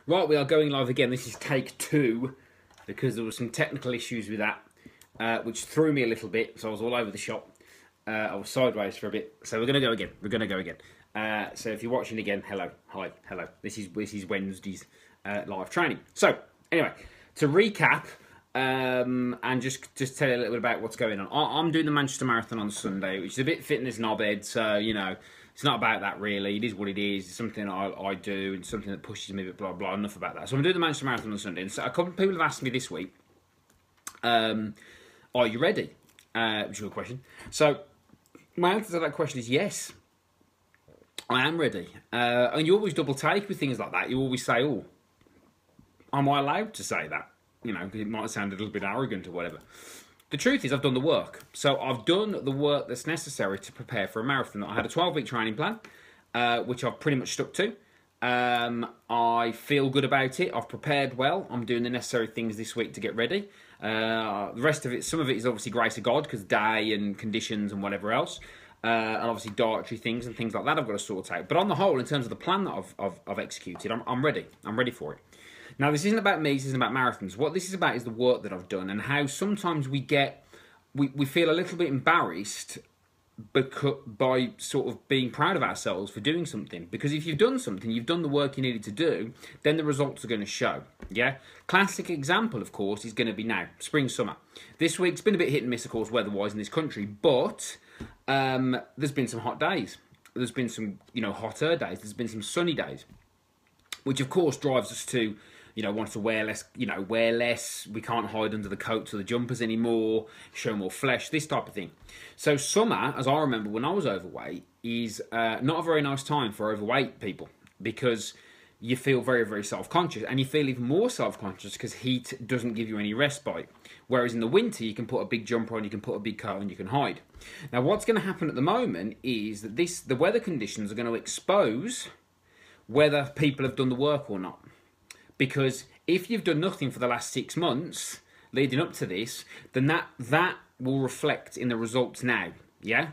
Right, we are going live again. This is take 2 because there were some technical issues with that, which threw me a little bit. So I was all over the shop. I was sideways for a bit. So we're going to go again. We're going to go again. So if you're watching again, hello, hi, hello. This is Wednesday's live training. So anyway, to recap and just tell you a little bit about what's going on. I'm doing the Manchester Marathon on Sunday, which is a bit fitness knobhead. So you know. It's not about that really. It is what it is. It's something I do and something that pushes me, but blah, blah, enough about that. So I'm doing the Manchester Marathon on Sunday. And so a couple of people have asked me this week, are you ready? Which is a good question. So my answer to that question is yes. I am ready. And you always double take with things like that. You always say, oh, am I allowed to say that? You know, because it might sound a little bit arrogant or whatever. The truth is I've done the work. So I've done the work that's necessary to prepare for a marathon. I had a 12-week training plan, which I've pretty much stuck to. I feel good about it. I've prepared well. I'm doing the necessary things this week to get ready. The rest of it, some of it is obviously grace of God, because day and conditions and whatever else. And obviously dietary things and things like that I've got to sort out. But on the whole, in terms of the plan that I've executed, I'm ready. I'm ready for it. Now, this isn't about me, this isn't about marathons. What this is about is the work that I've done and how sometimes we feel a little bit embarrassed by sort of being proud of ourselves for doing something. Because if you've done something, you've done the work you needed to do, then the results are going to show. Yeah? Classic example, of course, is going to be now, spring, summer. This week's been a bit hit and miss, of course, weather-wise in this country, but there's been some hot days. There's been some, hotter days. There's been some sunny days, which, of course, drives us to want to wear less, wear less. We can't hide under the coats or the jumpers anymore, show more flesh, this type of thing. So summer, as I remember when I was overweight, is not a very nice time for overweight people because you feel very, very self-conscious, and you feel even more self-conscious because heat doesn't give you any respite. Whereas in the winter, you can put a big jumper on, you can put a big coat on, you can hide. Now, what's going to happen at the moment is that the weather conditions are going to expose whether people have done the work or not. Because if you've done nothing for the last 6 months leading up to this, then that will reflect in the results now. Yeah,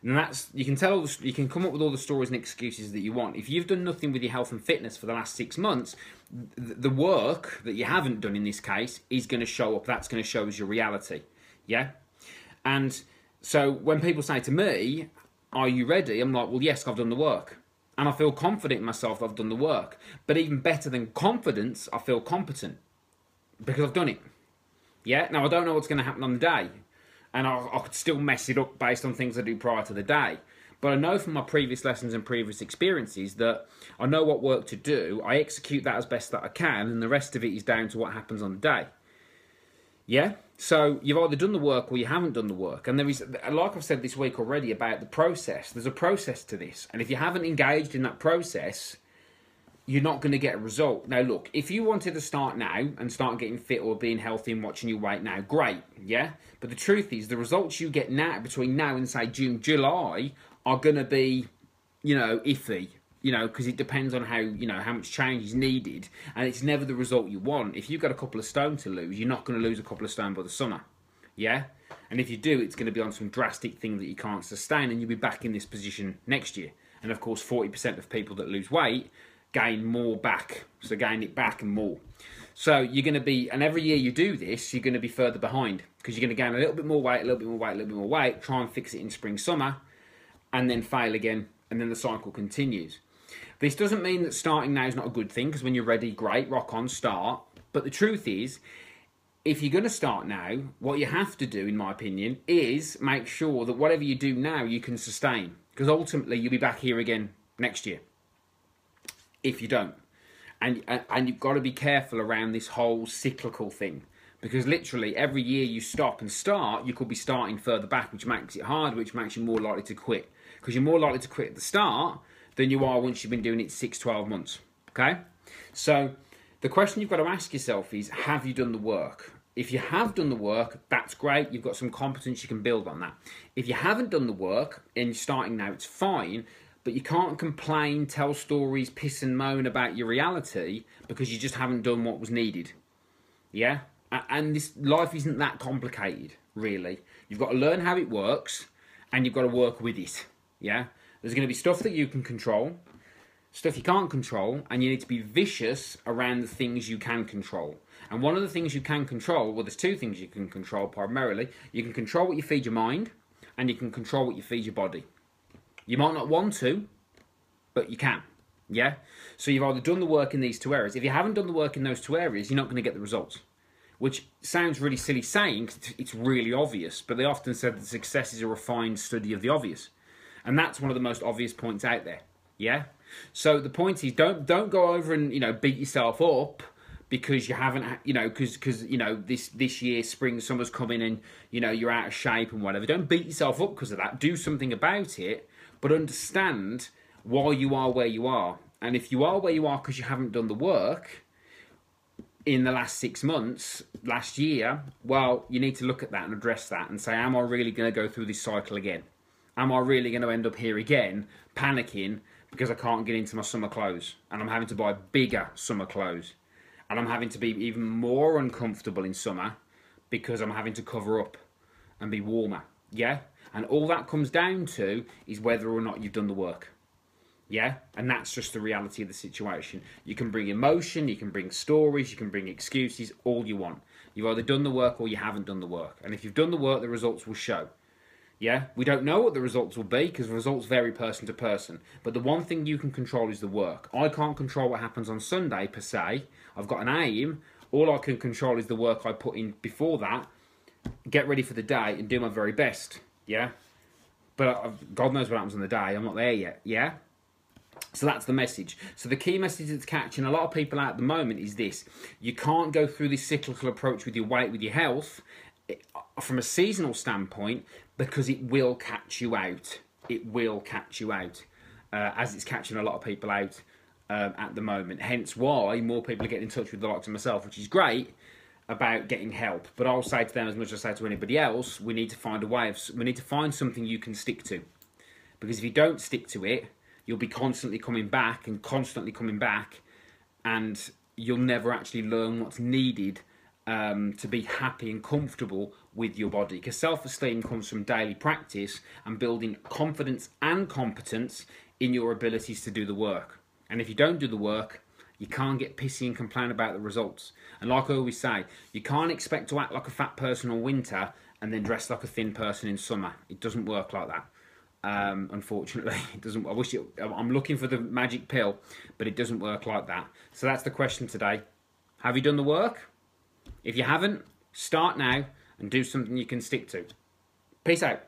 and you can come up with all the stories and excuses that you want. If you've done nothing with your health and fitness for the last 6 months, the work that you haven't done in this case is going to show up. That's going to show as your reality. Yeah, and so when people say to me, "Are you ready?" I'm like, "Well, yes, I've done the work." And I feel confident in myself that I've done the work. But even better than confidence, I feel competent. Because I've done it. Yeah? Now, I don't know what's going to happen on the day. And I could still mess it up based on things I do prior to the day. But I know from my previous lessons and previous experiences that I know what work to do. I execute that as best that I can. And the rest of it is down to what happens on the day. Yeah? So you've either done the work or you haven't done the work. And there is, like I've said this week already about the process, there's a process to this. And if you haven't engaged in that process, you're not going to get a result. Now, look, if you wanted to start now and start getting fit or being healthy and watching your weight now, great, yeah? But the truth is, the results you get now, between now and, say, June, July, are going to be, iffy. Because it depends on how much change is needed, and it's never the result you want. If you've got a couple of stone to lose, you're not going to lose a couple of stone by the summer, yeah? And if you do, it's going to be on some drastic thing that you can't sustain, and you'll be back in this position next year. And of course, 40% of people that lose weight gain more back, so gain it back and more. So you're going to be, and every year you do this, you're going to be further behind, because you're going to gain a little bit more weight, a little bit more weight, a little bit more weight, try and fix it in spring, summer, and then fail again, and then the cycle continues. This doesn't mean that starting now is not a good thing, because when you're ready, great, rock on, start. But the truth is, if you're going to start now, what you have to do, in my opinion, is make sure that whatever you do now, you can sustain. Because ultimately, you'll be back here again next year, if you don't. And you've got to be careful around this whole cyclical thing. Because literally, every year you stop and start, you could be starting further back, which makes it hard, which makes you more likely to quit. Because you're more likely to quit at the start than you are once you've been doing it 6-12 months, okay? So the question you've got to ask yourself is, have you done the work? If you have done the work, that's great. You've got some competence, you can build on that. If you haven't done the work and you're starting now, it's fine, but you can't complain, tell stories, piss and moan about your reality because you just haven't done what was needed, yeah? And this life isn't that complicated, really. You've got to learn how it works and you've got to work with it, yeah? There's going to be stuff that you can control, stuff you can't control, and you need to be vicious around the things you can control. And one of the things you can control, well, there's two things you can control primarily. You can control what you feed your mind, and you can control what you feed your body. You might not want to, but you can. Yeah? So you've either done the work in these two areas. If you haven't done the work in those two areas, you're not going to get the results. Which sounds really silly saying, 'cause it's really obvious, but they often said that success is a refined study of the obvious. And that's one of the most obvious points out there. Yeah? So the point is, don't go over and, beat yourself up because you haven't, because this year, spring, summer's coming and, you're out of shape and whatever. Don't beat yourself up because of that. Do something about it, but understand why you are where you are. And if you are where you are because you haven't done the work in the last 6 months, last year, well, you need to look at that and address that and say, am I really going to go through this cycle again? Am I really going to end up here again, panicking because I can't get into my summer clothes and I'm having to buy bigger summer clothes and I'm having to be even more uncomfortable in summer because I'm having to cover up and be warmer, yeah? And all that comes down to is whether or not you've done the work. Yeah, and that's just the reality of the situation. You can bring emotion, you can bring stories, you can bring excuses, all you want. You've either done the work or you haven't done the work. And if you've done the work, the results will show. Yeah, we don't know what the results will be because the results vary person to person. But the one thing you can control is the work. I can't control what happens on Sunday per se. I've got an aim. All I can control is the work I put in before that, get ready for the day and do my very best. Yeah, but God knows what happens on the day. I'm not there yet. Yeah. So that's the message. So the key message that's catching a lot of people out at the moment is this. You can't go through this cyclical approach with your weight, with your health, from a seasonal standpoint, because it will catch you out. It will catch you out, as it's catching a lot of people out at the moment. Hence why more people are getting in touch with the likes of myself, which is great, about getting help. But I'll say to them, as much as I say to anybody else, we need to find a way we need to find something you can stick to. Because if you don't stick to it, you'll be constantly coming back, and you'll never actually learn what's needed to be happy and comfortable with your body. Because self-esteem comes from daily practice and building confidence and competence in your abilities to do the work. And if you don't do the work, you can't get pissy and complain about the results. And like I always say, you can't expect to act like a fat person in winter and then dress like a thin person in summer. It doesn't work like that. Unfortunately, it doesn't. I'm looking for the magic pill, but it doesn't work like that. So that's the question today. Have you done the work? If you haven't, start now and do something you can stick to. Peace out.